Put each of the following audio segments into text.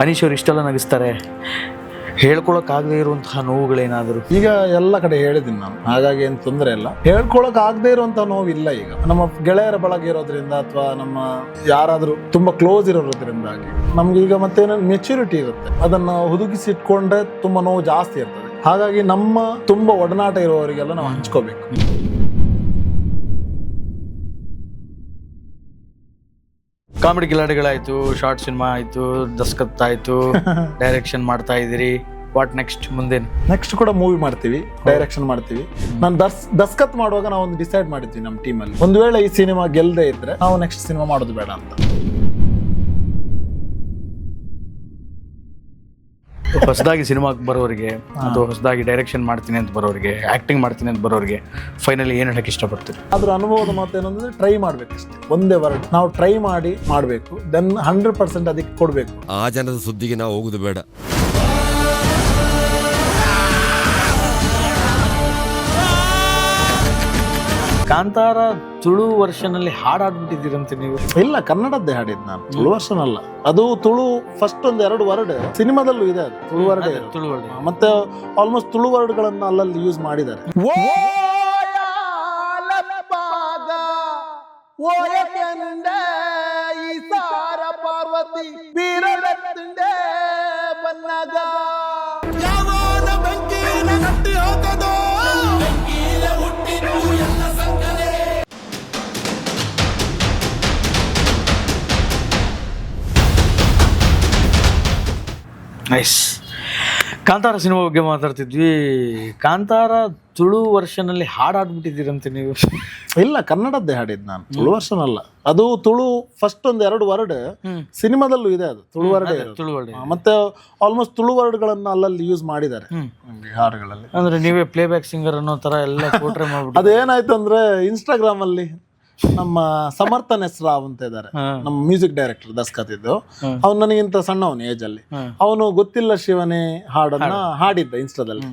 ಅನೀಶ್ ಅವ್ರು ಇಷ್ಟೆಲ್ಲ ನಗಿಸ್ತಾರೆ, ಹೇಳ್ಕೊಳಕ್ಕಾಗದೇ ಇರುವಂತಹ ನೋವುಗಳೇನಾದರೂ? ಈಗ ಎಲ್ಲ ಕಡೆ ಹೇಳಿದ್ದೀನಿ ನಾನು, ಹಾಗಾಗಿ ಏನು ತೊಂದರೆ ಇಲ್ಲ. ಹೇಳ್ಕೊಳಕ್ ಆಗದೆ ಇರುವಂತ ನೋವಿಲ್ಲ. ಈಗ ನಮ್ಮ ಗೆಳೆಯರ ಬಳಗ ಇರೋದ್ರಿಂದ ಅಥವಾ ನಮ್ಮ ಯಾರಾದ್ರೂ ತುಂಬಾ ಕ್ಲೋಸ್ ಇರೋದ್ರಿಂದಾಗಿ ನಮ್ಗೆ ಈಗ ಮತ್ತೆ ಮೆಚುರಿಟಿ ಇರುತ್ತೆ, ಅದನ್ನ ಹುದುಗಿಸಿಟ್ಕೊಂಡ್ರೆ ತುಂಬಾ ನೋವು ಜಾಸ್ತಿ ಇರ್ತದೆ. ಹಾಗಾಗಿ ನಮ್ಮ ತುಂಬಾ ಒಡನಾಟ ಇರುವವರಿಗೆಲ್ಲ ನಾವು ಹಂಚ್ಕೋಬೇಕು. ಕಾಮಿಡಿ ಕಿಲಾಡಿಗಳಾಯ್ತು, ಶಾರ್ಟ್ ಸಿನಿಮಾ ಆಯ್ತು, ದಸ್ಕತ್ ಆಯ್ತು, ಡೈರೆಕ್ಷನ್ ಮಾಡ್ತಾ ಇದ್ದೀರಿ. What next? ಮುಂದೇನು? ನೆಕ್ಸ್ಟ್ ಕೂಡ ಮೂವಿ ಮಾಡ್ತೀವಿ, ಡೈರೆಕ್ಷನ್ ಮಾಡ್ತೀವಿ. ನಾನು ದಸ್ಕತ್ ಮಾಡುವಾಗ ನಾವು ಒಂದು ಡಿಸೈಡ್ ಮಾಡಿದ್ವಿ ನಮ್ಮ ಟೀಮಲ್ಲಿ, ಒಂದು ವೇಳೆ ಈ ಸಿನಿಮಾ ಗೆಲ್ಲದೆ ಇದ್ರೆ ನಾವು ನೆಕ್ಸ್ಟ್ ಸಿನಿಮಾ ಮಾಡೋದು ಬೇಡ ಅಂತ. ಹೊಸದಾಗಿ ಸಿನಿಮಾಗೆ ಬರೋರಿಗೆ ಅಥವಾ ಹೊಸದಾಗಿ ಡೈರೆಕ್ಷನ್ ಮಾಡ್ತೀನಿ ಅಂತ ಬರೋರಿಗೆ, ಆಕ್ಟಿಂಗ್ ಮಾಡ್ತೀನಿ ಅಂತ ಬರೋರಿಗೆ ಫೈನಲಿ ಏನು ಹೇಳಕ್ಕೆ ಇಷ್ಟಪಡ್ತೀರಿ? ಅದ್ರ ಅನುಭವದ ಮಾತೇನಂದ್ರೆ ಟ್ರೈ ಮಾಡ್ಬೇಕಷ್ಟೇ, ಒಂದೇ ವರ್ಡ್. ನಾವು ಟ್ರೈ ಮಾಡಿ ಮಾಡಬೇಕು, ದೆನ್ 100% ಅದಕ್ಕೆ ಕೊಡಬೇಕು. ಆ ಜನದ ಸುದ್ದಿಗೆ ನಾವು ಹೋಗುದು ಬೇಡ. ಕಾಂತಾರ ತುಳು ವರ್ಷನಲ್ಲಿ ಹಾಡಾಡ್ಬಿಟ್ಟಿದ್ದೀರಂತೆ ನೀವು? ಇಲ್ಲ, ಕನ್ನಡದ್ದೇ ಹಾಡಿದ್ ನಾನು, ತುಳು ವರ್ಷನ್ ಅಲ್ಲ. ಅದು ತುಳು ಫಸ್ಟ್ ಒಂದು 2 ವರ್ಡ್ ಸಿನಿಮಾದಲ್ಲೂ ಇದೆ, ಅದು ತುಳು ವರ್ಡ್. ತುಳು ವರ್ಡ್ ಮತ್ತೆ ಆಲ್ಮೋಸ್ಟ್ ತುಳು ವರ್ಡ್ಗಳನ್ನ ಅಲ್ಲಲ್ಲಿ ಯೂಸ್ ಮಾಡಿದ್ದಾರೆ. ಪಾರ್ವತಿ ನೈಸ್. ಕಾಂತಾರ ಸಿನಿಮಾ ಬಗ್ಗೆ ಮಾತಾಡ್ತಿದ್ವಿ. ಕಾಂತಾರ ತುಳು ವರ್ಷನಲ್ಲಿ ಹಾಡಾಡ್ಬಿಟ್ಟಿದ್ದೀರಂತೆ ನೀವು? ಇಲ್ಲ, ಕನ್ನಡದ್ದೇ ಹಾಡಿದ್ ನಾನು, ತುಳು ವರ್ಷನ್ ಅಲ್ಲ. ಅದು ತುಳು ಫಸ್ಟ್ ಒಂದು 2 ವರ್ಡ್ ಸಿನಿಮಾದಲ್ಲೂ ಇದೆ, ಅದು ತುಳು ವರ್ಡ್. ಮತ್ತೆ ಆಲ್ಮೋಸ್ಟ್ ತುಳು ವರ್ಡ್ಗಳನ್ನ ಅಲ್ಲಲ್ಲಿ ಯೂಸ್ ಮಾಡಿದ್ದಾರೆ ಹಾಡುಗಳಲ್ಲಿ. ಅಂದ್ರೆ ನೀವೇ ಪ್ಲೇ ಬ್ಯಾಕ್ ಸಿಂಗರ್ ಅನ್ನೋ ತರ ಎಲ್ಲ ಪೋಟ್ರೆ ಮಾಡ್ಬಿಟ್ಟು. ಅದೇನಾಯ್ತು ಅಂದ್ರೆ ಇನ್ಸ್ಟಾಗ್ರಾಮ್ ಅಲ್ಲಿ ನಮ್ಮ ಸಮರ್ಥನ್ ರಾವ್ ಅಂತ ಇದ್ದಾರೆ, ನಮ್ಮ ಮ್ಯೂಸಿಕ್ ಡೈರೆಕ್ಟರ್ ದಸ್ಕತಿದ್ದು. ಅವ್ನು ನನಗಿಂತ ಸಣ್ಣವನು ಏಜ್ ಅಲ್ಲಿ. ಅವನು ಗೊತ್ತಿಲ್ಲ ಶಿವನೇ ಹಾಡನ್ನ ಹಾಡಿದ್ದ ಇನ್ಸ್ಟಾದಲ್ಲಿ.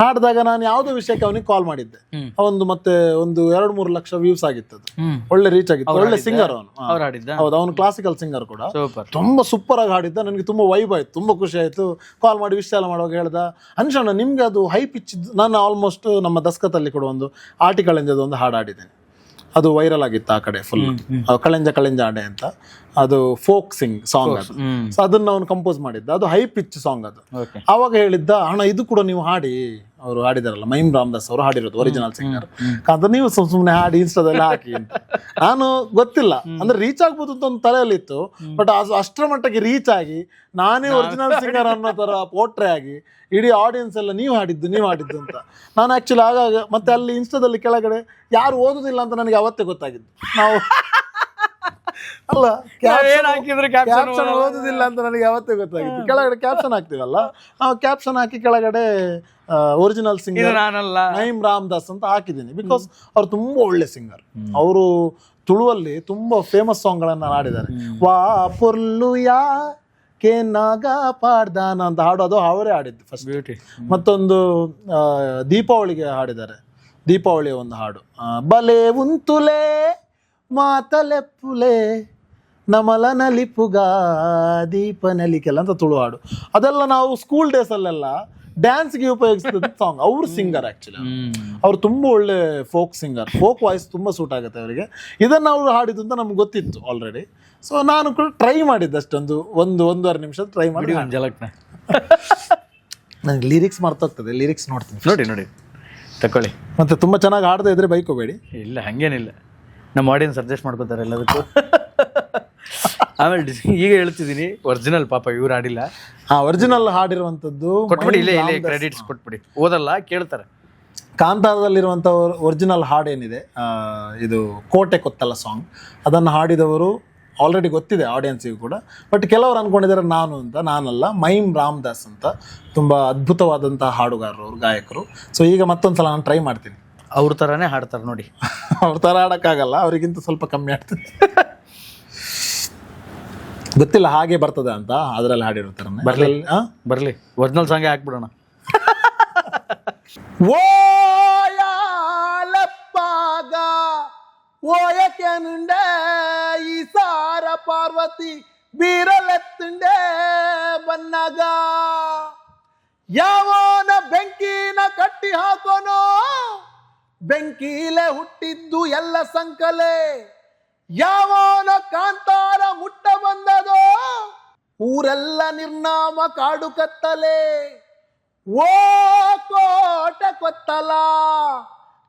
ಹಾಡಿದಾಗ ನಾನು ಯಾವ್ದೋ ವಿಷಯಕ್ಕೆ ಅವನಿಗೆ ಕಾಲ್ ಮಾಡಿದ್ದೆ. ಅವನು ಮತ್ತೆ ಒಂದು 2-3 ಲಕ್ಷ ವ್ಯೂಸ್ ಆಗಿತ್ತು, ಒಳ್ಳೆ ರೀಚ್ ಆಗಿತ್ತು. ಒಳ್ಳೆ ಸಿಂಗರ್ ಅವನು. ಹೌದು, ಅವನು ಕ್ಲಾಸಿಕಲ್ ಸಿಂಗರ್ ಕೂಡ. ತುಂಬಾ ಸೂಪರ್ ಆಗಿ ಹಾಡಿದ್ದ. ನನಗೆ ತುಂಬಾ ವೈಬ್ ಆಯ್ತು, ತುಂಬಾ ಖುಷಿ ಆಯ್ತು. ಕಾಲ್ ಮಾಡಿ ವಿಷಯ ಎಲ್ಲ ಮಾಡುವಾಗ ಹೇಳ್ದ, ಅನ್ಶಣ್ಣ ನಿಮ್ಗೆ ಅದು ಹೈ ಪಿಚ್. ನಾನು ಆಲ್ಮೋಸ್ಟ್ ನಮ್ಮ ದಸ್ಕತಲ್ಲಿ ಕೂಡ ಒಂದು ಆರ್ಟಿಕಲ್ ಒಂದು ಹಾಡು ಹಾಡಿದ್ದೇನೆ, ಅದು ವೈರಲ್ ಆಗಿತ್ತು ಆ ಕಡೆ ಫುಲ್. ಕಳೆಂಜ ಕಳೆಂಜ ಆಡೆ ಅಂತ, ಅದು ಫೋಕ್ ಸಾಂಗ್ ಅದು. ಸೊ ಅದನ್ನ ಅವನು ಕಂಪೋಸ್ ಮಾಡಿದ್ದ, ಅದು ಹೈ ಪಿಚ್ ಸಾಂಗ್ ಅದು. ಅವಾಗ ಹೇಳಿದ್ದ, ಅಣ್ಣ ಇದು ಕೂಡ ನೀವು ಹಾಡಿ. ಅವರು ಹಾಡಿದಾರಲ್ಲ, ಮೈಮ್ ರಾಮದಾಸ್ ಅವರು ಹಾಡಿರೋದು, ಒರಿಜಿನಲ್ ಸಿಂಗರ್. ಅದು ನೀವು ಸುಮ್ಮನೆ ಹಾಡಿ ಇನ್ಸ್ಟಾದಲ್ಲಿ ಹಾಕಿ ಅಂತ. ನಾನು ಗೊತ್ತಿಲ್ಲ, ಅಂದ್ರೆ ರೀಚ್ ಆಗ್ಬೋದು ಅಂತ ಒಂದು ತಲೆಯಲ್ಲಿ ಇತ್ತು. ಬಟ್ ಅಷ್ಟರ ಮಟ್ಟಿಗೆ ರೀಚ್ ಆಗಿ ನಾನೇ ಒರಿಜಿನಲ್ ಸಿಂಗರ್ ಅನ್ನೋ ತರ ಪೋಟ್ರೆ ಆಗಿ ಇಡೀ ಆಡಿಯನ್ಸ್ ಎಲ್ಲ ನೀವು ಹಾಡಿದ್ದು ಅಂತ. ನಾನು ಆಕ್ಚುಲಿ ಆಗಾಗ ಮತ್ತೆ ಅಲ್ಲಿ ಇನ್ಸ್ಟಾದಲ್ಲಿ ಕೆಳಗಡೆ ಯಾರು ಓದುದಿಲ್ಲ ಅಂತ ನನಗೆ ಅವತ್ತೇ ಗೊತ್ತಾಗಿದ್ದು. ನಾವು ಅಲ್ಲ, ಕ್ಯಾಪ್ಷನ್ ಓದುದಿಲ್ಲ ಅಂತ ನನಗೆ ಯಾವತ್ತೇ ಗೊತ್ತಾಗಿತ್ತು. ಕೆಳಗಡೆ ಕ್ಯಾಪ್ಷನ್ ಹಾಕ್ತಿವಲ್ಲ, ನಾವು ಕ್ಯಾಪ್ಷನ್ ಹಾಕಿ ಕೆಳಗಡೆ ಒರಿಜಿನಲ್ ಸಿಂಗರ್ ನೈಮ್ ರಾಮದಾಸ್ ಅಂತ ಹಾಕಿದ್ದೀನಿ. ಬಿಕಾಸ್ ಅವ್ರು ತುಂಬಾ ಒಳ್ಳೆ ಸಿಂಗರ್. ಅವರು ತುಳುವಲ್ಲಿ ತುಂಬಾ ಫೇಮಸ್ ಸಾಂಗ್ ಗಳನ್ನ ಹಾಡಿದ್ದಾರೆ. ವಾ ಪೊರ್ಲು ಯಾ ಕೆ ನಾಗ ಪಾಡ್ದಾನ ಅಂತ ಹಾಡು, ಅದು ಅವರೇ ಹಾಡಿದ್ದು ಫಸ್ಟ್. ಮತ್ತೊಂದು ದೀಪಾವಳಿಗೆ ಹಾಡಿದ್ದಾರೆ, ದೀಪಾವಳಿಯ ಒಂದು ಹಾಡು, ಬಲೆ ಉಂತುಲೆ ಮಾತಲೆಪ್ಪುಲೆ ನಮಲ ನಲಿಪುಗ ದೀಪ ನಲಿಕೆಲ್ಲ ಅಂತ ತುಳು ಹಾಡು. ಅದೆಲ್ಲ ನಾವು ಸ್ಕೂಲ್ ಡೇಸ್ ಅಲ್ಲೆಲ್ಲ ಡ್ಯಾನ್ಸ್ಗೆ ಉಪಯೋಗಿಸಿದ ಸಾಂಗ್. ಅವ್ರು ಸಿಂಗರ್ ಆಕ್ಚುಲಿ, ಅವ್ರು ತುಂಬಾ ಒಳ್ಳೆ ಫೋಕ್ ಸಿಂಗರ್. ಫೋಕ್ ವಾಯ್ಸ್ ತುಂಬಾ ಸೂಟ್ ಆಗುತ್ತೆ ಅವರಿಗೆ. ಇದನ್ನ ಅವ್ರು ಹಾಡಿದ್ದು ಅಂತ ನಮ್ಗೆ ಗೊತ್ತಿತ್ತು ಆಲ್ರೆಡಿ. ಸೊ ನಾನು ಕೂಡ ಟ್ರೈ ಮಾಡಿದ್ದೆ ಅಷ್ಟೊಂದು 1-1.5 ನಿಮಿಷ ಟ್ರೈ ಮಾಡಿ. ನನಗೆ ಲಿರಿಕ್ಸ್ ಮರ್ತೋಗ್ತದೆ, ಲಿರಿಕ್ಸ್ ನೋಡ್ತೀನಿ. ನೋಡಿ ತಕೊಳ್ಳಿ. ಮತ್ತೆ ತುಂಬಾ ಚೆನ್ನಾಗಿ ಹಾಡದೇ ಇದ್ರೆ ಬೈಕೋಬೇಡಿ. ಇಲ್ಲ, ಹಂಗೇನಿಲ್ಲ, ನಮ್ಮ ಆಡಿಯನ್ಸ್ ಅಡ್ಜಸ್ಟ್ ಮಾಡ್ಕೋತಾರೆ ಎಲ್ಲದಕ್ಕೂ. ಆಮೇಲೆ ಈಗ ಹೇಳ್ತಿದ್ದೀನಿ, ಒರಿಜಿನಲ್ ಪಾಪ ಇವ್ರು ಹಾಡಿಲ್ಲ. ಒರಿಜಿನಲ್ ಹಾಡಿರುವಂತದ್ದು ಕೊಟ್ಬಿಡಿ, ಇಲ್ಲೇ ಕ್ರೆಡಿಟ್ಸ್ ಕೊಟ್ಬಿಡಿ. ಓದಲ್ಲ, ಕೇಳ್ತಾರೆ. ಕಾಂತಾರದಲ್ಲಿರುವಂತ ಒರಿಜಿನಲ್ ಹಾಡೇನಿದೆ, ಇದು ಕೋಟೆ ಕೊತ್ತಲ್ಲ ಸಾಂಗ್, ಅದನ್ನು ಹಾಡಿದವರು ಆಲ್ರೆಡಿ ಗೊತ್ತಿದೆ ಆಡಿಯನ್ಸಿಗೂ ಕೂಡ. ಬಟ್ ಕೆಲವರು ಅನ್ಕೊಂಡಿದ್ದಾರೆ ನಾನು ಅಂತ. ನಾನಲ್ಲ, ಮೈಮ್ ರಾಮದಾಸ್ ಅಂತ ತುಂಬಾ ಅದ್ಭುತವಾದಂತಹ ಹಾಡುಗಾರರು, ಅವರು ಗಾಯಕರು. ಸೊ ಈಗ ಮತ್ತೊಂದ್ಸಲ ನಾನು ಟ್ರೈ ಮಾಡ್ತೀನಿ. ಅವ್ರ ಥರನೇ ಹಾಡ್ತಾರೆ ನೋಡಿ. ಅವ್ರ ಥರ ಹಾಡೋಕ್ಕಾಗಲ್ಲ, ಅವರಿಗಿಂತ ಸ್ವಲ್ಪ ಕಮ್ಮಿ ಹಾಡ್ತೀನಿ. ಗೊತ್ತಿಲ್ಲ ಹಾಗೆ ಬರ್ತದೆ ಅಂತ, ಅದರಲ್ಲಿ ಹಾಡಿರ್ತಾರೆ. ಬರ್ಲಿ ಒರಿಜಿನಲ್ ಸಾಂಗ್ ಹಾಕ್ಬಿಡೋಣ. ಓಯಕೆನುಂಡೆ ಈ ಸಾರ ಪಾರ್ವತಿ ಬೀರಲೆತ್ತುಂಡೆ ಬಂದಾಗ ಯಾವನ ಬೆಂಕಿನ ಕಟ್ಟಿ ಹಾಕೋನೋ ಬೆಂಕಿಲೆ ಹುಟ್ಟಿದ್ದು ಎಲ್ಲ ಸಂಕಲೆ ಯಾವನ ಕಾಂತಾರ ಮುಟ್ಟ ಬಂದದೋ ಊರೆಲ್ಲ ನಿರ್ನಾಮ ಕಾಡು ಕತ್ತಲೆ ಓ ಕೋಟೆ ಕೊತ್ತಲ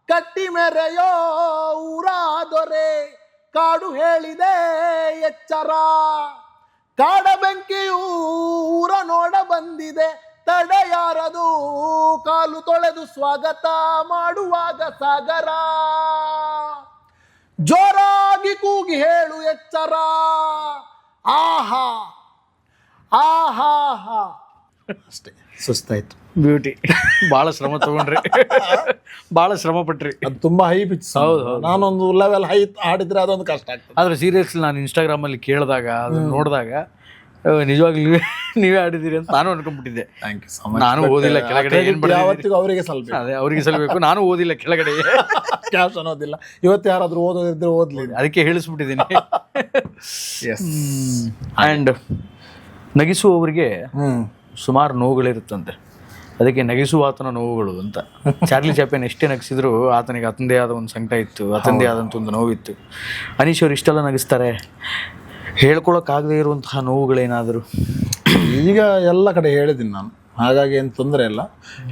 ಕಟ್ಟಿ ಮೆರೆಯೋ ಊರಾದೊರೆ ಕಾಡು ಹೇಳಿದೆ ಎಚ್ಚರ ಕಾಡ ಬೆಂಕಿಯೂ ಊರ ನೋಡ ಬಂದಿದೆ ತಡೆಯಾರದು ಕಾಲು ತೊಳೆದು ಸ್ವಾಗತ ಮಾಡುವಾಗ ಸಾಗರ ಜೋರಾಗಿ ಕೂಗಿ ಹೇಳು ಎಚ್ಚರ ಆಹಾ ಆಹಾ ಹಾ ಅಷ್ಟೇ ಸುಸ್ತಾಯ್ತು ಬ್ಯೂಟಿ. ಬಹಳ ಶ್ರಮ ತಗೊಂಡ್ರಿ, ಬಹಳ ಶ್ರಮ ಪಟ್ರಿ. ಅದು ತುಂಬಾ ಹೈ ಪಿಚ್. ಹೌದು. ನಾನೊಂದು ಲೆವೆಲ್ ಹೈ ಹಾಡಿದ್ರೆ ಅದೊಂದು ಕಷ್ಟ ಆಗ್ತದೆ. ಆದ್ರೆ ಸೀರಿಯಸ್ಲಿ ನಾನು ಇನ್ಸ್ಟಾಗ್ರಾಮ್ ಅಲ್ಲಿ ಕೇಳಿದಾಗ ಅದನ್ನ ನೋಡಿದಾಗ ನಿಜವಾಗ್ಲೂ ನೀವೇ ಆಡಿದ್ದೀರಿ ಅಂತ ನಾನು ಅನ್ಕೊಂಡ್ಬಿಟ್ಟಿದ್ದೆ. Thank you so much. ನಾನು ಓದಿಲ್ಲ ಕೆಳಗಡೆ ಏನ್ ಬರೆದಿದ್ದೀರಿ? ಯಾವತ್ತಿಗೂ ಅವರಿಗೆ ಸಲ್ಪ ಅದೇ ಅವ್ರಿಗೆ ಸಲ್ಬೇಕು, ನಾನು ಓದಿಲ್ಲ ಕೆಳಗಡೆ ಕ್ಯಾಶ್ ಅನ್ನೋದಿಲ್ಲ. ಇವತ್ತು ಯಾರಾದ್ರೂ ಓದೋದಿದ್ರೆ ಓದ್ಲಿ, ಅದಕ್ಕೆ ಹೇಳಿಸ್ಬಿಟ್ಟಿದ್ದೀನಿ. ಅಂಡ್ ನಗಿಸುವವರಿಗೆ ಸುಮಾರು ನೋವುಗಳಿರುತ್ತಂತೆ, ಅದಕ್ಕೆ ನಗಿಸುವ ಆತನ ನೋವುಗಳು ಅಂತ. ಚಾರ್ಲಿ ಚಾಪ್ಲಿನ್ ಎಷ್ಟೇ ನಗಿಸಿದ್ರು ಆತನಿಗೆ ಆತಂದೇ ಆದ ಒಂದು ಸಂಕಟ ಇತ್ತು, ಆತಂದೇ ಆದಂಥ ಒಂದು ನೋವಿತ್ತು. ಅನೀಶ್ ಅವ್ರು ಇಷ್ಟೆಲ್ಲ ನಗಿಸ್ತಾರೆ, ಹೇಳ್ಕೊಳಕ್ಕಾಗದೇ ಇರುವಂತಹ ನೋವುಗಳೇನಾದರೂ? ಈಗ ಎಲ್ಲ ಕಡೆ ಹೇಳಿದ್ದೀನಿ ನಾನು, ಹಾಗಾಗಿ ಏನು ತೊಂದರೆ ಇಲ್ಲ.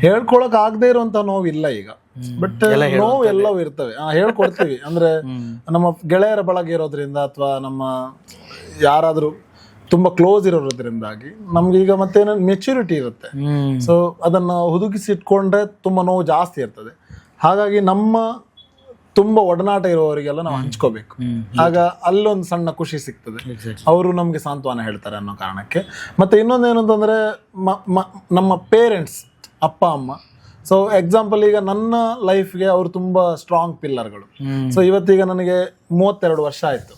ಹೇಳ್ಕೊಳಕ್ ಆಗದೆ ಇರುವಂತ ನೋವು ಇಲ್ಲ ಈಗ. ಬಟ್ ನೋವು ಎಲ್ಲವೂ ಇರ್ತವೆ, ಹೇಳ್ಕೊಡ್ತೀವಿ. ಅಂದ್ರೆ ನಮ್ಮ ಗೆಳೆಯರ ಬಳಗ ಇರೋದ್ರಿಂದ ಅಥವಾ ನಮ್ಮ ಯಾರಾದ್ರೂ ತುಂಬಾ ಕ್ಲೋಸ್ ಇರೋದ್ರಿಂದಾಗಿ ನಮ್ಗೆ ಈಗ ಮತ್ತೆ ಮೆಚುರಿಟಿ ಇರುತ್ತೆ. ಸೊ ಅದನ್ನ ಹುದುಗಿಸಿ ಇಟ್ಕೊಂಡ್ರೆ ತುಂಬಾ ನೋವು ಜಾಸ್ತಿ ಇರ್ತದೆ. ಹಾಗಾಗಿ ನಮ್ಮ ತುಂಬಾ ಒಡನಾಟ ಇರುವವರಿಗೆಲ್ಲ ನಾವು ಹಂಚ್ಕೋಬೇಕು. ಆಗ ಅಲ್ಲೊಂದು ಸಣ್ಣ ಖುಷಿ ಸಿಗ್ತದೆ, ಅವರು ನಮ್ಗೆ ಸಾಂತ್ವನ ಹೇಳ್ತಾರೆ ಅನ್ನೋ ಕಾರಣಕ್ಕೆ. ಮತ್ತೆ ಇನ್ನೊಂದೇನು ಅಂತಂದ್ರೆ ನಮ್ಮ ಪೇರೆಂಟ್ಸ್, ಅಪ್ಪ ಅಮ್ಮ. ಸೊ ಎಕ್ಸಾಂಪಲ್ ಈಗ ನನ್ನ ಲೈಫ್ಗೆ ಅವರು ತುಂಬಾ ಸ್ಟ್ರಾಂಗ್ ಪಿಲ್ಲರ್ಗಳು. ಸೊ ಇವತ್ತೀಗ ನನಗೆ 32 ವರ್ಷ ಆಯ್ತು.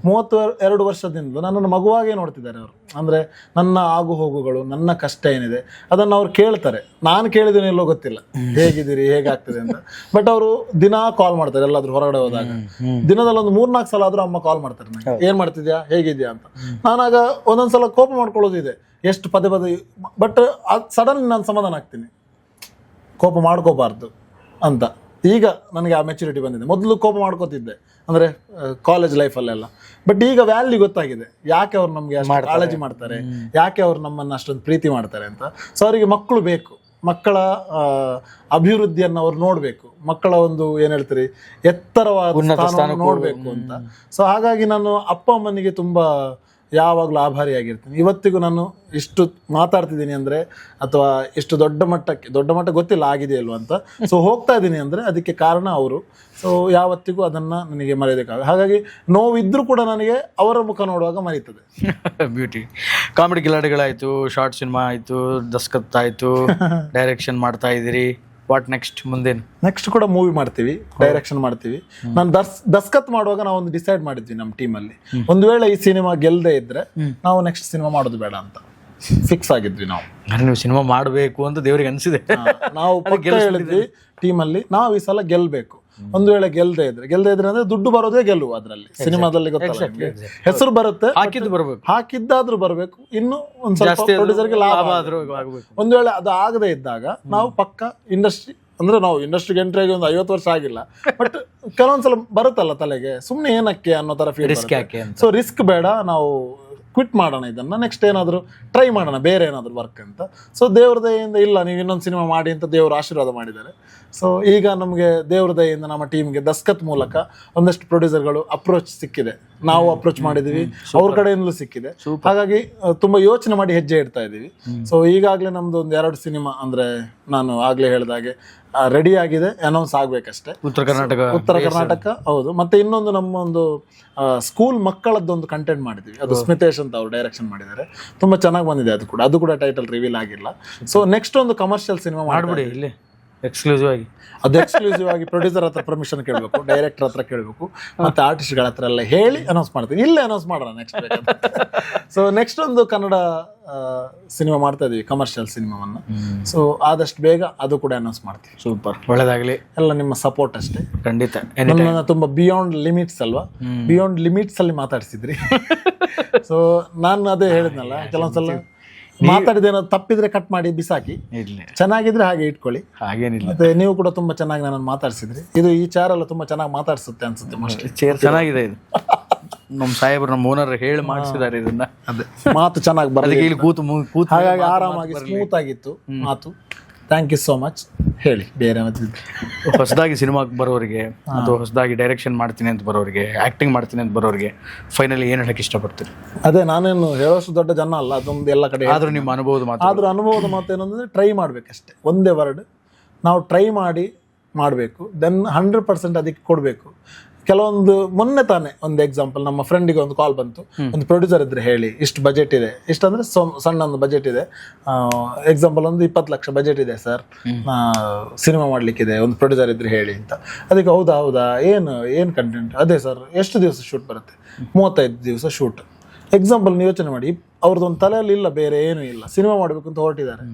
32 ವರ್ಷದಿಂದ ನನ್ನನ್ನು ಮಗುವಾಗೇ ನೋಡ್ತಿದ್ದಾರೆ ಅವರು. ಅಂದ್ರೆ ನನ್ನ ಆಗು ಹೋಗುಗಳು, ನನ್ನ ಕಷ್ಟ ಏನಿದೆ ಅದನ್ನ ಅವ್ರು ಕೇಳ್ತಾರೆ. ನಾನು ಕೇಳಿದ್ದೀನಿ ಎಲ್ಲೋ ಗೊತ್ತಿಲ್ಲ, ಹೇಗಿದ್ದೀರಿ, ಹೇಗಾಗ್ತದೆ ಅಂತ. ಬಟ್ ಅವರು ದಿನಾ ಕಾಲ್ ಮಾಡ್ತಾರೆ. ಎಲ್ಲಾದ್ರೂ ಹೊರಗಡೆ ಹೋದಾಗ ದಿನದಲ್ಲಿ ಒಂದು 3-4 ಸಲ ಆದ್ರೂ ಅಮ್ಮ ಕಾಲ್ ಮಾಡ್ತಾರೆ ನನಗೆ, ಏನ್ ಮಾಡ್ತಿದ್ಯಾ, ಹೇಗಿದ್ಯಾ ಅಂತ. ನಾನಾಗ ಒಂದೊಂದ್ಸಲ ಕೋಪ ಮಾಡ್ಕೊಳ್ಳೋದಿದೆ, ಎಷ್ಟು ಪದೇ ಪದೇ. ಬಟ್ ಸಡನ್ ನಾನು ಸಮಾಧಾನ ಆಗ್ತೀನಿ, ಕೋಪ ಮಾಡ್ಕೋಬಾರ್ದು ಅಂತ. ಈಗ ನನಗೆ ಆ ಮೆಚುರಿಟಿ ಬಂದಿದೆ. ಮೊದಲು ಕೋಪ ಮಾಡ್ಕೋತಿದ್ದೆ, ಅಂದ್ರೆ ಕಾಲೇಜ್ ಲೈಫಲ್ಲೆಲ್ಲ. ಬಟ್ ಈಗ ವ್ಯಾಲ್ಯೂ ಗೊತ್ತಾಗಿದೆ, ಯಾಕೆ ಅವ್ರು ನಮ್ಗೆ ಅಷ್ಟು ಕಾಳಜಿ ಮಾಡ್ತಾರೆ, ಯಾಕೆ ಅವ್ರು ನಮ್ಮನ್ನ ಅಷ್ಟೊಂದು ಪ್ರೀತಿ ಮಾಡ್ತಾರೆ ಅಂತ. ಸೊ ಅವರಿಗೆ ಮಕ್ಕಳು ಬೇಕು, ಮಕ್ಕಳ ಅಭಿವೃದ್ಧಿಯನ್ನು ಅವ್ರು ನೋಡ್ಬೇಕು, ಮಕ್ಕಳ ಒಂದು ಏನ್ ಹೇಳ್ತೀರಿ ಎತ್ತರವಾದ ಸ್ಥಾನ ನೋಡ್ಬೇಕು ಅಂತ. ಸೊ ಹಾಗಾಗಿ ನಾನು ಅಪ್ಪ ಅಮ್ಮನಿಗೆ ತುಂಬಾ ಯಾವಾಗಲೂ ಆಭಾರಿಯಾಗಿರ್ತೀನಿ. ಇವತ್ತಿಗೂ ನಾನು ಇಷ್ಟು ಮಾತಾಡ್ತಿದ್ದೀನಿ ಅಂದ್ರೆ, ಅಥವಾ ಇಷ್ಟು ದೊಡ್ಡ ಮಟ್ಟ ಗೊತ್ತಿಲ್ಲ ಆಗಿದೆಯಲ್ವ ಅಂತ. ಸೊ ಹೋಗ್ತಾ ಇದ್ದೀನಿ ಅಂದ್ರೆ ಅದಕ್ಕೆ ಕಾರಣ ಅವರು. ಸೊ ಯಾವತ್ತಿಗೂ ಅದನ್ನ ನನಗೆ ಮರೆಯೋದಕ್ಕಾಗ. ಹಾಗಾಗಿ ನೋವಿದ್ರೂ ಕೂಡ ನನಗೆ ಅವರ ಮುಖ ನೋಡುವಾಗ ಮರೀತದೆ. ಬ್ಯೂಟಿ. ಕಾಮಿಡಿ ಕಿಲಾಡಿಗಳಾಯ್ತು, ಶಾರ್ಟ್ ಸಿನಿಮಾ ಆಯ್ತು, ದಸ್ಕತ್ ಆಯ್ತು, ಡೈರೆಕ್ಷನ್ ಮಾಡ್ತಾ ಇದ್ದೀರಿ. What next? ಮುಂದೇನು? ನೆಕ್ಸ್ಟ್ ಕೂಡ ಮೂವಿ ಮಾಡ್ತೀವಿ, ಡೈರೆಕ್ಷನ್ ಮಾಡ್ತೀವಿ. ನಾನು ದಸ್ಕತ್ ಮಾಡುವಾಗ ನಾವು ಒಂದು ಡಿಸೈಡ್ ಮಾಡಿದ್ವಿ ನಮ್ಮ ಟೀಮಲ್ಲಿ, ಒಂದು ವೇಳೆ ಈ ಸಿನಿಮಾ ಗೆಲ್ಲದೆ ಇದ್ರೆ ನಾವು ನೆಕ್ಸ್ಟ್ ಸಿನಿಮಾ ಮಾಡೋದು ಬೇಡ ಅಂತ ಫಿಕ್ಸ್ ಆಗಿದ್ವಿ ನಾವು. ನೀವು ಸಿನಿಮಾ ಮಾಡಬೇಕು ಅಂತ ದೇವರಿಗೆ ಅನ್ಸಿದೆ. ನಾವು ಹೇಳಿದ್ವಿ ಟೀಮಲ್ಲಿ, ನಾವು ಈ ಸಲ ಗೆಲ್ಬೇಕು. ಒಂದು ವೇಳೆ ಗೆಲ್ಲದೆ ಇದ್ರೆ ಅಂದ್ರೆ ದುಡ್ಡು ಬರೋದೇ ಗೆಲುವು. ಅದರಲ್ಲಿ ಸಿನಿಮಾದಲ್ಲಿ ಗೊತ್ತಲ್ಲ, ಹೆಸರು ಬರುತ್ತೆ, ಹಾಕಿದ್ದಾದ್ರೂ ಬರಬೇಕು, ಇನ್ನು ಒಂದ್ ಸ್ವಲ್ಪ ಪ್ರೊಡ್ಯೂಸರ್ಗೆ ಲಾಭ ಆದ್ರೂ ಆಗಬೇಕು. ಒಂದು ವೇಳೆ ಅದು ಆಗದೆ ಇದ್ದಾಗ ನಾವು ಪಕ್ಕ ಇಂಡಸ್ಟ್ರಿ, ಅಂದ್ರೆ ನಾವು ಇಂಡಸ್ಟ್ರಿಗೆ ಎಂಟ್ರಿ ಆಗಿ ಒಂದು 50 ವರ್ಷ ಆಗಿಲ್ಲ, ಬಟ್ ಕೆಲವೊಂದ್ಸಲ ಬರುತ್ತಲ್ಲ ತಲೆಗೆ, ಸುಮ್ನೆ ಏನಕ್ಕೆ ಅನ್ನೋ ತರ ಫೀಲ್. ಸೊ ರಿಸ್ಕ್ ಬೇಡ, ನಾವು ಕ್ವಿಟ್ ಮಾಡೋಣ ಇದನ್ನ, ನೆಕ್ಸ್ಟ್ ಏನಾದ್ರು ಟ್ರೈ ಮಾಡೋಣ, ಬೇರೆ ಏನಾದ್ರು ವರ್ಕ್ ಅಂತ. ಸೊ ದೇವ್ರ ದಯೆಯಿಂದ ಇಲ್ಲ, ನೀವು ಇನ್ನೊಂದು ಸಿನಿಮಾ ಮಾಡಿ ಅಂತ ದೇವರು ಆಶೀರ್ವಾದ ಮಾಡಿದ್ದಾರೆ. ಸೊ ಈಗ ನಮಗೆ ದೇವ್ರ ದಯೆಯಿಂದ ನಮ್ಮ ಟೀಮ್ಗೆ ದಸ್ಕತ್ ಮೂಲಕ ಒಂದಷ್ಟು ಪ್ರೊಡ್ಯೂಸರ್ಗಳು ಅಪ್ರೋಚ್ ಸಿಕ್ಕಿದೆ, ನಾವು ಅಪ್ರೋಚ್ ಮಾಡಿದೀವಿ, ಅವ್ರ ಕಡೆಯಿಂದಲೂ ಸಿಕ್ಕಿದೆ. ಹಾಗಾಗಿ ತುಂಬಾ ಯೋಚನೆ ಮಾಡಿ ಹೆಜ್ಜೆ ಇಡ್ತಾ ಇದೀವಿ. ಸೊ ಈಗಾಗಲೇ ನಮ್ದು ಒಂದು 2 ಸಿನಿಮಾ, ಅಂದ್ರೆ ನಾನು ಆಗ್ಲೇ ಹೇಳಿದಾಗೆ ರೆಡಿ ಆಗಿದೆ, ಅನೌನ್ಸ್ ಆಗ್ಬೇಕಷ್ಟೇ. ಉತ್ತರ ಕರ್ನಾಟಕ ಹೌದು. ಮತ್ತೆ ಇನ್ನೊಂದು ನಮ್ಮ ಒಂದು ಸ್ಕೂಲ್ ಮಕ್ಕಳದ್ದೊಂದು ಕಂಟೆಂಟ್ ಮಾಡಿದ್ವಿ, ಅದು ಸ್ಮಿತೇಶ್ ಅಂತ ಅವ್ರು ಡೈರೆಕ್ಷನ್ ಮಾಡಿದ್ದಾರೆ. ತುಂಬಾ ಚೆನ್ನಾಗಿ ಬಂದಿದೆ. ಅದು ಕೂಡ ಟೈಟಲ್ ರಿವೀಲ್ ಆಗಿಲ್ಲ. ಸೊ ನೆಕ್ಸ್ಟ್ ಒಂದು ಕಮರ್ಷಿಯಲ್ ಸಿನಿಮಾ ಮಾಡ್ಬಿಡಿ ಇಲ್ಲಿ ಎಕ್ಸ್ಕ್ಲೂಸಿವ್ ಆಗಿ. ಅದು ಎಕ್ಸ್ಕ್ಲೂಸಿವ್ ಆಗಿ ಪ್ರೊಡ್ಯೂಸರ್ ಹತ್ರ ಪರ್ಮಿಷನ್ ಕೇಳಬೇಕು, ಡೈರೆಕ್ಟರ್ ಹತ್ರ ಕೇಳಬೇಕು, ಮತ್ತೆ ಆರ್ಟಿಸ್ಟ್ಗಳ ಹತ್ರ ಎಲ್ಲ ಹೇಳಿ ಅನೌನ್ಸ್ ಮಾಡ್ತೀವಿ. ಇಲ್ಲೇ ಅನೌನ್ಸ್ ಮಾಡೋಣ ನೆಕ್ಸ್ಟ್. ಸೊ ನೆಕ್ಸ್ಟ್ ಒಂದು ಕನ್ನಡ ಸಿನಿಮಾ ಮಾಡ್ತಾ ಇದೀವಿ, ಕಮರ್ಷಿಯಲ್ ಸಿನಿಮಾವನ್ನ. ಸೊ ಆದಷ್ಟು ಬೇಗ ಅದು ಕೂಡ ಅನೌನ್ಸ್ ಮಾಡ್ತೀವಿ. ಸೂಪರ್, ಒಳ್ಳೇದಾಗ್ಲಿ. ಎಲ್ಲ ನಿಮ್ಮ ಸಪೋರ್ಟ್ ಅಷ್ಟೇ. ಖಂಡಿತ. ನನ್ನ ತುಂಬಾ ಬಿಯಾಂಡ್ ಲಿಮಿಟ್ಸ್ ಅಲ್ವಾ, ಬಿಯಾಂಡ್ ಲಿಮಿಟ್ಸ್ ಅಲ್ಲಿ ಮಾತಾಡ್ಸಿದ್ರಿ. ಸೊ ನಾನು ಅದೇ ಹೇಳಿದ್ನಲ್ಲ, ಕೆಲವೊಂದ್ಸಲ ಮಾತಾಡಿದೇನಾದ್ರು ತಪ್ಪಿದ್ರೆ ಕಟ್ ಮಾಡಿ ಬಿಸಾಕಿ, ಇಲ್ಲ ಚೆನ್ನಾಗಿದ್ರೆ ಹಾಗೆ ಇಟ್ಕೊಳ್ಳಿ. ಹಾಗೇನಿಲ್ಲ. ಮತ್ತೆ ನೀವು ಕೂಡ ತುಂಬಾ ಚೆನ್ನಾಗಿ ನನ್ನನ್ನು ಮಾತಾಡ್ಸಿದ್ರಿ. ಇದು ಈ ಚಾರ್ ಎಲ್ಲ ತುಂಬಾ ಚೆನ್ನಾಗಿ ಮಾತಾಡ್ಸುತ್ತೆ ಅನ್ಸುತ್ತೆ ಮೋಸ್ಟ್ಲಿ. ಚೇರ್ ಚೆನ್ನಾಗಿದೆ ಇದು. ನಮ್ಮ ಸಾಹೇಬ್ರು ನಮ್ಮ ಓನರ್ ಹೇಳಿ ಮಾಡಿಸಿದ್ದಾರೆ ಇದನ್ನ. ಅದೇ ಮಾತು ಚೆನ್ನಾಗಿ ಬರಲಿ, ಅದಕ್ಕೆ ಇಲ್ಲಿ ಕೂತು ಹಾಗಾಗಿ ಆರಾಮಾಗಿ ಸ್ಮೂತ್ ಆಗಿತ್ತು ಮಾತು. Thank you so much. ಹೇಳಿ ಬೇರೆ ಮತ್ತೆ. ಹೊಸದಾಗಿ ಸಿನಿಮಾಗೆ ಬರೋರಿಗೆ ಅಥವಾ ಹೊಸದಾಗಿ ಡೈರೆಕ್ಷನ್ ಮಾಡ್ತೀನಿ ಅಂತ ಬರೋರಿಗೆ, ಆಕ್ಟಿಂಗ್ ಮಾಡ್ತೀನಿ ಅಂತ ಬರೋರಿಗೆ ಫೈನಲಿ ಏನು ಹೇಳಕ್ಕೆ ಇಷ್ಟಪಡ್ತೀರಿ? ಅದೇ, ನಾನೇನು ಹೇಳೋಷ್ಟು ದೊಡ್ಡ ಜನ ಅಲ್ಲ, ಅದೊಂದು ಎಲ್ಲ ಕಡೆ. ಆದ್ರೂ ನಿಮ್ಮ ಅನುಭವದ ಮಾತು. ಆದ್ರೂ ಅನುಭವದ ಮಾತು ಏನಂದ್ರೆ ಟ್ರೈ ಮಾಡ್ಬೇಕಷ್ಟೇ, ಒಂದೇ ವರ್ಡ್. ನಾವು ಟ್ರೈ ಮಾಡಿ ಮಾಡಬೇಕು, ದೆನ್ 100% ಅದಕ್ಕೆ ಕೊಡಬೇಕು. ಕೆಲವೊಂದು ಮೊನ್ನೆ ತಾನೇ ಒಂದು ಎಕ್ಸಾಂಪಲ್, ನಮ್ಮ ಫ್ರೆಂಡಿಗೆ ಒಂದು ಕಾಲ್ ಬಂತು, ಒಂದು ಪ್ರೊಡ್ಯೂಸರ್ ಇದ್ರೆ ಹೇಳಿ, ಇಷ್ಟು ಬಜೆಟ್ ಇದೆ, ಇಷ್ಟಂದ್ರೆ ಸಣ್ಣ ಒಂದು ಬಜೆಟ್ ಇದೆ, ಎಕ್ಸಾಂಪಲ್ ಒಂದು 20 ಲಕ್ಷ ಬಜೆಟ್ ಇದೆ ಸರ್, ಸಿನಿಮಾ ಮಾಡ್ಲಿಕ್ಕಿದೆ, ಒಂದು ಪ್ರೊಡ್ಯೂಸರ್ ಇದ್ರೆ ಹೇಳಿ ಅಂತ. ಅದಕ್ಕೆ ಹೌದಾ ಏನು ಕಂಟೆಂಟ್? ಅದೇ ಸರ್, ಎಷ್ಟು ದಿವಸ ಶೂಟ್ ಬರುತ್ತೆ? 35 ದಿವಸ ಶೂಟ್. ಎಕ್ಸಾಂಪಲ್ ನೀವು ಯೋಚನೆ ಮಾಡಿ, ಅವ್ರದ್ದೊಂದು ತಲೆಯಲ್ಲಿ ಇಲ್ಲ, ಬೇರೆ ಏನೂ ಇಲ್ಲ, ಸಿನಿಮಾ ಮಾಡಬೇಕು ಅಂತ ಹೊರಟಿದ್ದಾರೆ.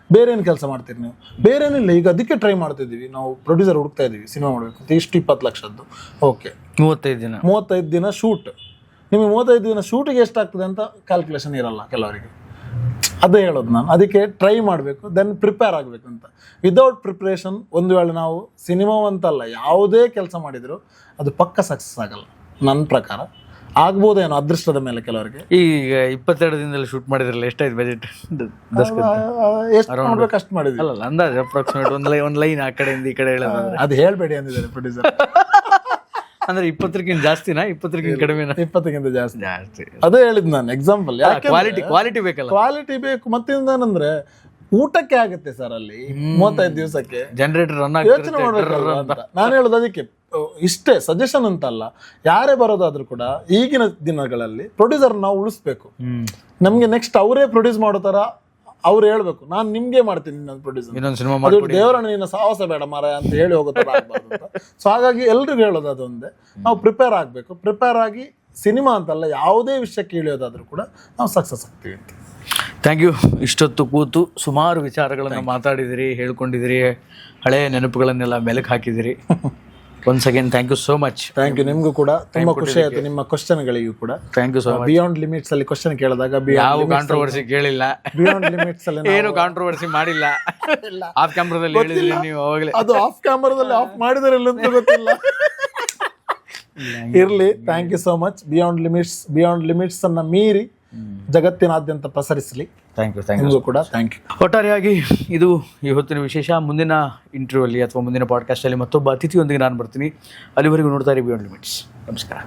ಬೇರೆ ಏನು ಕೆಲಸ ಮಾಡ್ತೀರಿ ನೀವು? ಬೇರೆ ಏನಿಲ್ಲ, ಈಗ ಅದಕ್ಕೆ ಟ್ರೈ ಮಾಡ್ತಿದ್ದೀವಿ ನಾವು, ಪ್ರೊಡ್ಯೂಸರ್ ಹುಡುಕ್ತಾ ಇದ್ದೀವಿ, ಸಿನಿಮಾ ಮಾಡಬೇಕು ಅಂತ. ಇಷ್ಟು 20 ಲಕ್ಷದ್ದು. ಓಕೆ, 35 ದಿನ ಶೂಟ್. ನಿಮಗೆ 35 ದಿನ ಶೂಟಿಗೆ ಎಷ್ಟಾಗ್ತದೆ ಅಂತ ಕ್ಯಾಲ್ಕುಲೇಷನ್ ಇರಲ್ಲ ಕೆಲವರಿಗೆ. ಅದೇ ಹೇಳೋದು ನಾನು. ಅದಕ್ಕೆ ಟ್ರೈ ಮಾಡಬೇಕು, ದೆನ್ ಪ್ರಿಪೇರ್ ಆಗಬೇಕು ಅಂತ. ವಿದೌಟ್ ಪ್ರಿಪ್ರೇಷನ್ ಒಂದು ವೇಳೆ ನಾವು ಸಿನಿಮಾವಂತಲ್ಲ ಯಾವುದೇ ಕೆಲಸ ಮಾಡಿದ್ರು ಅದು ಪಕ್ಕ ಸಕ್ಸಸ್ ಆಗಲ್ಲ ನನ್ನ ಪ್ರಕಾರ. ಆಗ್ಬೋದೇನೋ ಅದೃಷ್ಟದ ಮೇಲೆ ಕೆಲವರಿಗೆ. ಈಗ 22 ದಿನದಲ್ಲಿ ಶೂಟ್ ಮಾಡಿದ್ರಲ್ಲ, ಎಷ್ಟಾಯ್ತು ಬಜೆಟ್? ಎಷ್ಟು ಮಾಡ್ಬೇಕು ಅಷ್ಟು ಮಾಡಿದ್ವಿ. ಅಲ್ಲ, ಅಂದಾಜು ಅಪ್ರಾಕ್ಸಿಮೇಟ್ ಒಂದು ಲೈನ್ ಆ ಕಡೆಯಿಂದ ಈ ಕಡೆ ಹೇಳೋದಾದ್ರೆ. ಅದು ಹೇಳ್ಬೇಡಿ ಅಂದಿದ್ದಾರೆ ಪ್ರೊಡ್ಯೂಸರ್. ಅಂದ್ರೆ 20ಕ್ಕಿಂತ ಜಾಸ್ತಿನಾ 20ಕ್ಕಿಂತ ಕಡಿಮೆನಾ? 20ಕ್ಕಿಂತ ಜಾಸ್ತಿ. ಅದೇ ಹೇಳಿದ್ ನಾನು ಎಕ್ಸಾಂಪಲ್. ಕ್ವಾಲಿಟಿ ಬೇಕಲ್ಲ, ಕ್ವಾಲಿಟಿ ಬೇಕು. ಮತ್ತೇನಂದ್ರೆ ಊಟಕ್ಕೆ ಆಗುತ್ತೆ ಸರ್ ಅಲ್ಲಿ 35 ದಿವಸಕ್ಕೆ ಜನರೇಟರ್ ರನ್ ಯೋಚನೆ ಮಾಡ್ಬೇಕಲ್ಲ ಅಂತ ನಾನು ಹೇಳೋದು. ಅದಕ್ಕೆ ಇಷ್ಟೇ ಸಜೆಷನ್ ಅಂತಲ್ಲ, ಯಾರೇ ಬರೋದಾದ್ರೂ ಕೂಡ ಈಗಿನ ದಿನಗಳಲ್ಲಿ ಪ್ರೊಡ್ಯೂಸರ್ ನಾವು ಉಳಿಸ್ಬೇಕು. ನಮ್ಗೆ ನೆಕ್ಸ್ಟ್ ಅವರೇ ಪ್ರೊಡ್ಯೂಸ್ ಮಾಡೋ ತರ ಅವ್ರು ಹೇಳ್ಬೇಕು, ನಾನು ನಿಮ್ಗೆ ಮಾಡ್ತೀನಿ ನನ್ನ ಪ್ರೊಡ್ಯೂಸರ್, ಇನ್ನೊಂದು ಸಿನಿಮಾ ಅದು ದೇವರನ್ನ ನಿನ್ನ ಸಾಹಸ ಬೇಡ ಮಾರ ಅಂತ ಹೇಳಿ ಹೋಗೋ ತರ ಆಗ್ಬಾರ್ದು ಅಂತ. ಸೊ ಹಾಗಾಗಿ ಎಲ್ರಿಗೂ ಹೇಳೋದು ಅದೊಂದೇ, ನಾವು ಪ್ರಿಪೇರ್ ಆಗಬೇಕು. ಪ್ರಿಪೇರ್ ಆಗಿ ಸಿನಿಮಾ ಅಂತಲ್ಲ ಯಾವುದೇ ವಿಷಯಕ್ಕೆ ಇಳಿಯೋದಾದ್ರೂ ಕೂಡ ನಾವು ಸಕ್ಸಸ್ ಆಗ್ತೀವಿ ಅಂತ. Thank you. ಇಷ್ಟೊತ್ತು ಕೂತು ಸುಮಾರು ವಿಚಾರಗಳನ್ನು ಮಾತಾಡಿದಿರಿ, ಹೇಳ್ಕೊಂಡಿದ್ದೀರಿ, ಹಳೆಯ ನೆನಪುಗಳನ್ನೆಲ್ಲ ಮೆಲುಕು ಹಾಕಿದಿರಿ. Once again thank you so much. Thank you. ನಿಮ್ಗೂ ಕೂಡ ತುಂಬಾ ಖುಷಿ ಆಯ್ತು ನಿಮ್ಮ ಕ್ವಶನ್ಗಳಿಗೂ ಕೂಡ. Thank you so much. Beyond limits ಅಲ್ಲಿ ಕ್ವಶನ್ ಕೇಳಿದಾಗ ಯಾವ ಕಾಂಟ್ರವರ್ಸಿ ಕೇಳಿಲ್ಲ, ಬಿಯಾಂಡ್ ಲಿಮಿಟ್ಸ್ ಅಲ್ಲಿ ಏನು ಕಾಂಟ್ರವರ್ಸಿ ಮಾಡಿಲ್ಲ. ಆಫ್ ಕ್ಯಾಮ್ರಾದಲ್ಲಿ ಹೇಳಿದ್ರಿ ನೀವು ಅವಾಗಲೇ. ಅದು ಆಫ್ ಕ್ಯಾಮರಾದಲ್ಲಿ ಆಫ್ ಮಾಡಿದರೆ ಅಂತ ಗೊತ್ತಿಲ್ಲ. ಇರ್ಲಿ, thank you so much. Beyond limits ಅನ್ನ ಮೀರಿ ಜಗತ್ತಿನಾದ್ಯಂತ ಪ್ರಸರಿಸಲಿ. ಥ್ಯಾಂಕ್ ಯು ಕೂಡ ಥ್ಯಾಂಕ್ ಯು. ಒಟ್ಟಾರೆಯಾಗಿ ಇದು ಈ ಹೊತ್ತಿನ ವಿಶೇಷ. ಮುಂದಿನ ಇಂಟರ್ವ್ಯೂ ಅಲ್ಲಿ ಅಥವಾ ಮುಂದಿನ ಪಾಡ್ಕಾಸ್ಟ್ ಅಲ್ಲಿ ಮತ್ತೊಬ್ಬ ಅತಿಥಿಯೊಂದಿಗೆ ನಾನು ಬರ್ತೀನಿ. ಅಲ್ಲಿವರೆಗೂ ನೋಡ್ತಾ ಇರಿ ಬಿಯಾಂಡ್ ಲಿಮಿಟ್ಸ್. ನಮಸ್ಕಾರ.